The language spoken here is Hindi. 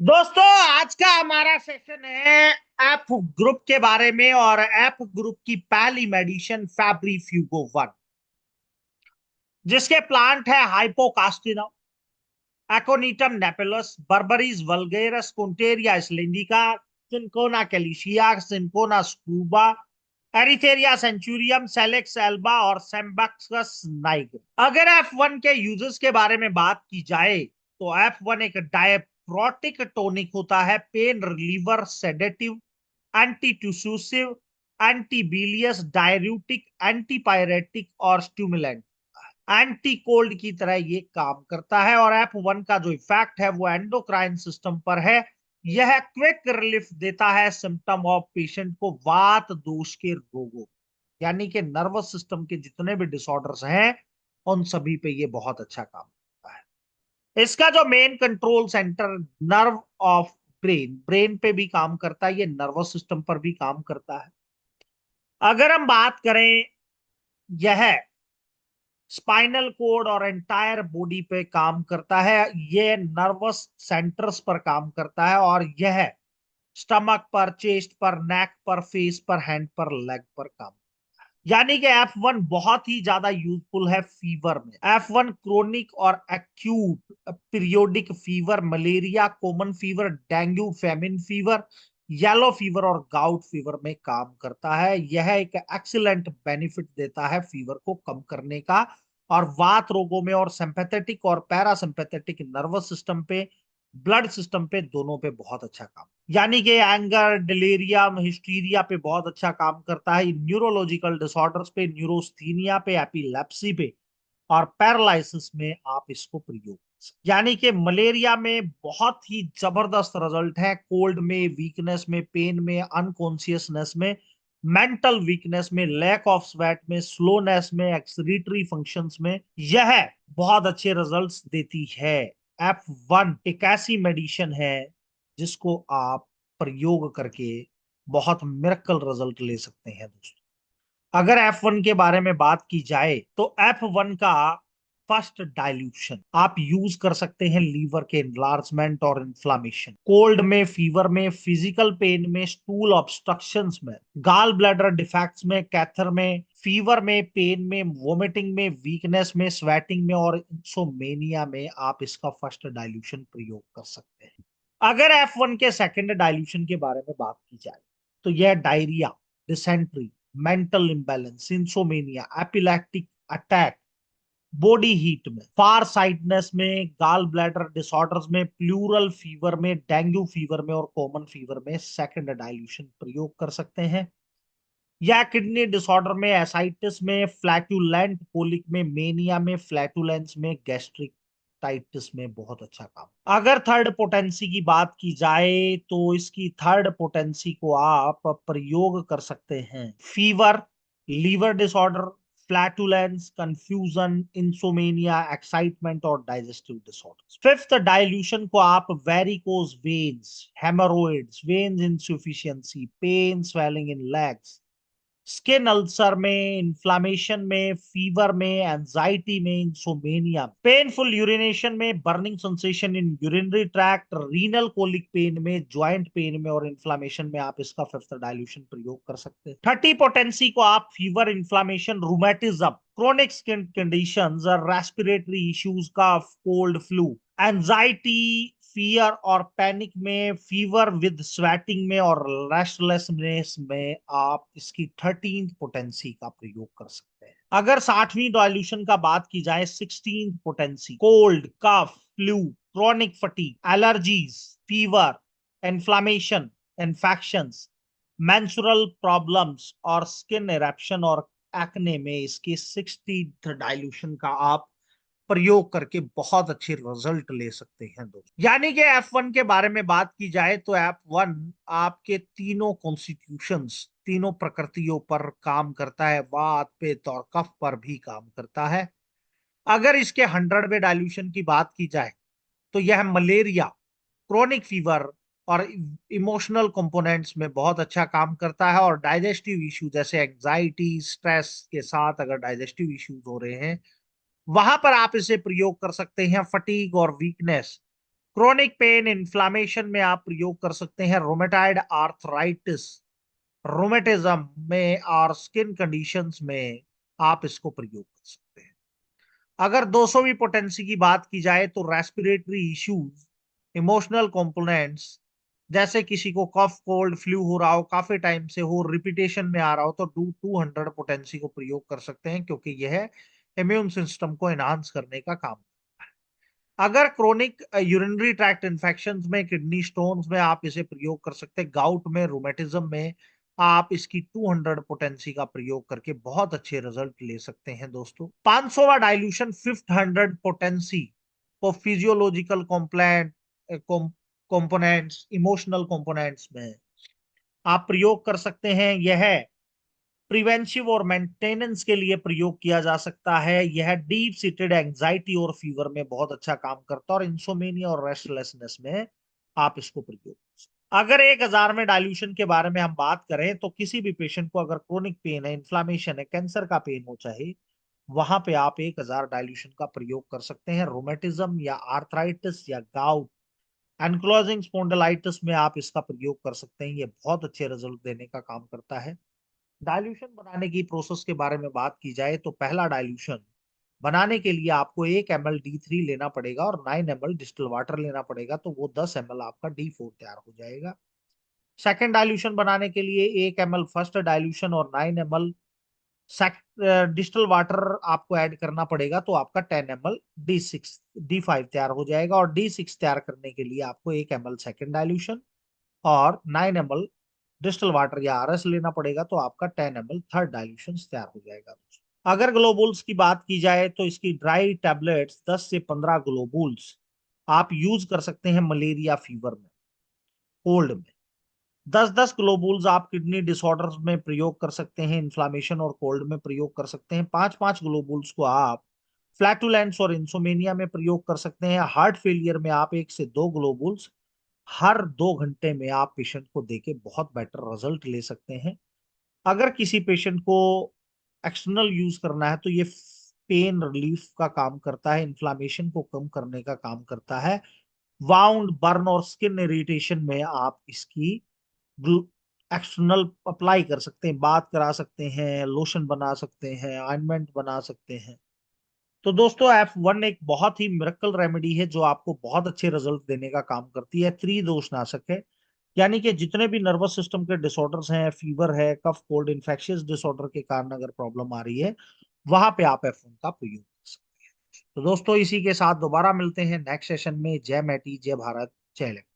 दोस्तों, आज का हमारा सेशन है एफ ग्रुप के बारे में। और एफ ग्रुप की पहली मेडिसिन फैब्रीफ्यूगो 1, जिसके प्लांट है hippocastanum, aconitum napellus, berberis vulgaris, कुंटेरिया स्लिंडिका, सिंकोना कैलिशिया, सिंकोना स्कूबा, एरिथेरिया सेंचुरियम, सेलेक्स एल्बा और सेम्बक्सस नाइगर। अगर F1 के यूजेस के बारे में बात की जाए तो F1 एक डायप्रोटिक टोनिक होता है, pain reliever, sedative, anti tussive, anti bilious, diuretic, antipyretic और स्टिमुलेंट, एंटी कोल्ड की तरह ये काम करता है। और F1 का जो इफेक्ट है वो एंडोक्राइन सिस्टम पर है। यह क्विक रिलीफ देता है सिम्टम ऑफ पेशेंट को वात दोष के रोगों, यानी कि नर्वस सिस्टम के जितने भी डिसऑर्डर्स हैं उन सभी पे ये बहुत अच्छा काम करता है। इसका जो main control centre nerve of brain brain पे भी काम करता है, ये नर्वस सिस्टम पर भी काम करता है। अगर हम बात करें, यह स्पाइनल कोड और एंटायर बॉडी पे काम करता है, ये नर्वस सेंटर्स पर काम करता है, और यह स्टमक पर, चेस्ट पर, नेक पर, फेस पर, हैंड पर, लेग पर काम। यानी कि F1 बहुत ही ज्यादा यूजफुल है फीवर में। F1 क्रोनिक और acute periodic fever, malaria, common fever, dengue, famine fever, yellow fever और गाउट फीवर में काम करता है। यह एक एक्सीलेंट बेनिफिट देता है फीवर को कम करने का, और वात रोगों में और सिंपैथेटिक और पैरासिम्पैथेटिक नर्वस सिस्टम पे, ब्लड सिस्टम पे, दोनों पे बहुत अच्छा काम, यानी कि एंगर, डिलीरियम, हिस्टीरिया पे बहुत अच्छा काम करता है। न्यूरोलॉजिकल डिसऑर्डर्स पे, न्यूरोस्थीनिया पे, एपिलेप्सी पे और पैरालिसिस में आप इसको प्रयोग कर सकते हैं। यानी कि मलेरिया में बहुत ही जबरदस्त रिजल्ट है, कोल्ड में, वीकनेस में, पेन में, अनकॉन्शियसनेस में, मेंटल वीकनेस में, लैक ऑफ स्वेट में, स्लोनेस में, एक्सक्रीटरी फंक्शंस में यह बहुत अच्छे रिजल्ट्स देती है। F1 एक ऐसी मेडिसिन है जिसको आप प्रयोग करके बहुत मिरेकल रिजल्ट ले सकते हैं दोस्तों। अगर F1 के बारे में बात की जाए तो F1 का फर्स्ट डाइल्यूशन आप यूज कर सकते हैं लीवर के इनलार्जमेंट और इन्फ्लामेशन, कोल्ड में, फीवर में, फिजिकल पेन में, स्टूल ऑब्स्ट्रक्शंस में, गाल ब्लैडर डिफेक्ट्स में, कैथर में, फीवर में, पेन में, वोमिटिंग में, वीकनेस में, स्वेटिंग में और इंसोमेनिया में आप इसका फर्स्ट डाइल्यूशन प्रयोग कर सकते हैं। अगर F1 के सेकंड डाइल्यूशन के बारे में बात की जाए तो यह diarrhoea, dysentery, mental imbalance, insomnia, epileptic attack, body heat में, फार साइटनेस में, गाल ब्लैडर डिसऑर्डर्स में, प्लूरल फीवर में, डेंगू फीवर में और कॉमन फीवर में सेकंड डाइल्यूशन प्रयोग कर सकते हैं। या किडनी डिसऑर्डर में, एसाइटिस में, फ्लैटुलेंट कोलिक में, मेनिया में, फ्लैटुलेंस में, गैस्ट्रिक टाइटिस में बहुत अच्छा काम। अगर थर्ड पोटेंसी की बात की जाए तो इसकी थर्ड पोटेंसी को आप प्रयोग कर सकते हैं fever, liver disorder, flatulence, confusion, insomnia, excitement और डाइजेस्टिव डिसऑर्डर्स। फिफ्थ डाइल्यूशन को आप varicose veins, haemorrhoids, veins insufficiency, pain, swelling in legs, skin ulcer में, इन्फ्लामेशन में, फीवर में, एंजाइटी में, इंसोमेनिया, पेनफुल यूरिनेशन में, burning sensation in urinary tract, renal colic pain में, ज्वाइंट पेन में और इन्फ्लामेशन में आप इसका फिफ्थ डाइल्यूशन प्रयोग कर सकते हैं। थर्टी पोटेंसी को आप fever, inflammation, rheumatism, chronic skin conditions और रेस्पिरेटरी इश्यूज का, कोल्ड, फ्लू, एंजाइटी, फियर और पैनिक में, फीवर विद स्वेटिंग में और रेस्टलेसनेस में आप इसकी थर्टीन पोटेंसी का प्रयोग कर सकते हैं। अगर साठवीं डाइल्यूशन का बात की जाए, sixteen potency, cold, cough, flu, chronic fatigue, allergies, fever, inflammation, infections, menstrual problems और स्किन इरेप्शन और एक्ने में इसकी सिक्सटीन डाइल्यूशन का आप प्रयोग करके बहुत अच्छे रिजल्ट ले सकते हैं दोस्तों। यानी कि F1 के बारे में बात की जाए तो F1 आपके तीनों कॉन्स्टिट्यूशंस, तीनों प्रकृतियों पर काम करता है, वात, पित्त और कफ पर भी काम करता है। अगर इसके 100वें डाइल्यूशन की बात की जाए तो यह मलेरिया, क्रोनिक फीवर और इमोशनल कंपोनेंट्स में बहुत अच्छा काम करता है, और डाइजेस्टिव इश्यू जैसे एंजाइटी, स्ट्रेस के साथ अगर डाइजेस्टिव इश्यूज हो रहे हैं वहां पर आप इसे प्रयोग कर सकते हैं। फटीग और वीकनेस, क्रोनिक पेन इन्फ्लामेशन में आप प्रयोग कर सकते हैं, रोमेटाइड आर्थराइटिस, रोमेटिज्म में और स्किन कंडीशंस में आप इसको प्रयोग कर सकते हैं। अगर 200वीं पोटेंसी की बात की जाए तो रेस्पिरेटरी इश्यूज, इमोशनल कंपोनेंट्स, जैसे किसी को कफ कोल्ड फ्लू हो रहा हो, काफी टाइम से हो, रिपीटेशन में आ रहा हो, तो 200 पोटेंसी को प्रयोग कर सकते हैं, क्योंकि यह इम्यून सिस्टम को एनहांस करने का काम। अगर क्रोनिक यूरिनरी ट्रैक्ट इन्फेक्शंस में, किडनी स्टोन्स में आप इसे प्रयोग कर सकते हैं, गाउट में, रोमेटिज्म में आप इसकी 200 पोटेंसी का प्रयोग करके बहुत अच्छे रिजल्ट ले सकते हैं दोस्तों। 500वां डाइल्यूशन, 500 पोटेंसी को फिजियोलॉजिकल कंपोनेंट्स, इमोशनल कंपोनेंट्स में आप प्रयोग कर सकते हैं। यह प्रिवेंटिव और मेंटेनेंस के लिए प्रयोग किया जा सकता है। यह डीप सीटेड एंजाइटी और फीवर में बहुत अच्छा काम करता है, और इंसोमेनिया और रेस्टलेसनेस में आप इसको प्रयोग कर सकते हैं। अगर 1000 में डाइल्यूशन के बारे में हम बात करें तो किसी भी पेशेंट को अगर क्रोनिक पेन है, इन्फ्लामेशन है, कैंसर का पेन हो चाहे, वहां पे आप 1000 डाइल्यूशन का प्रयोग कर सकते हैं। रोमेटिज्म या आर्थराइटिस या गाउट, एनक्लोजिंग स्पॉन्डिलाइटिस में आप इसका प्रयोग कर सकते हैं। ये बहुत अच्छे रिजल्ट देने का काम करता है। डाइल्यूशन बनाने की प्रोसेस के बारे में बात की जाए तो पहला डाइल्यूशन बनाने के लिए आपको 1 ml D3 लेना पड़ेगा और 9 ml डिस्टिल वाटर लेना पड़ेगा, तो वो 10 ml आपका D4 तैयार हो जाएगा। सेकेंड डाइल्यूशन बनाने के लिए 1 ml फर्स्ट डाइल्यूशन और 9 ml डिस्टिल वाटर आपको ऐड करना पड़ेगा, तो आपका 10 ml D5 तैयार हो जाएगा। और D6 तैयार करने के लिए आपको 1 ml सेकेंड डाइल्यूशन और 9 ml डिस्टिल वाटर या आरएस लेना पड़ेगा, तो आपका 10 ml थर्ड डाइल्यूशन तैयार हो जाएगा। अगर ग्लोबुल्स की बात की जाए तो इसकी ड्राई टैबलेट्स 10 से 15 ग्लोबुल्स आप यूज कर सकते हैं मलेरिया फीवर में, कोल्ड में। 10-10 ग्लोबुल्स आप किडनी डिसऑर्डर्स में प्रयोग कर सकते हैं, इन्फ्लामेशन और कोल्ड में प्रयोग कर सकते हैं। 5-5 ग्लोबुल्स को आप फ्लैटुलेंस और इंसोमेनिया में प्रयोग कर सकते हैं। हार्ट फेलियर में आप 1 से 2 ग्लोबुल्स हर 2 घंटे में आप पेशेंट को देके बहुत बेटर रिजल्ट ले सकते हैं। अगर किसी पेशेंट को एक्सटर्नल यूज करना है तो ये पेन रिलीफ का काम करता है, इन्फ्लामेशन को कम करने का काम करता है। वाउंड, बर्न और स्किन इरिटेशन में आप इसकी एक्सटर्नल अप्लाई कर सकते हैं, बात करा सकते हैं, लोशन बना सकते हैं, ऑइंटमेंट बना सकते हैं। तो दोस्तों F1 एक बहुत ही मिरेकल रेमेडी है जो आपको बहुत अच्छे रिजल्ट देने का काम करती है। त्रिदोषनाशक है, यानी कि जितने भी नर्वस सिस्टम के डिसऑर्डर्स हैं, फीवर है, कफ कोल्ड इन्फेक्शियस डिसऑर्डर के कारण अगर प्रॉब्लम आ रही है, वहां पे आप F1 का प्रयोग कर सकते हैं। तो दोस्तों इसी के साथ दोबारा मिलते हैं नेक्स्ट सेशन में। जय मैटी, जय भारत, जय लक्ष्मी।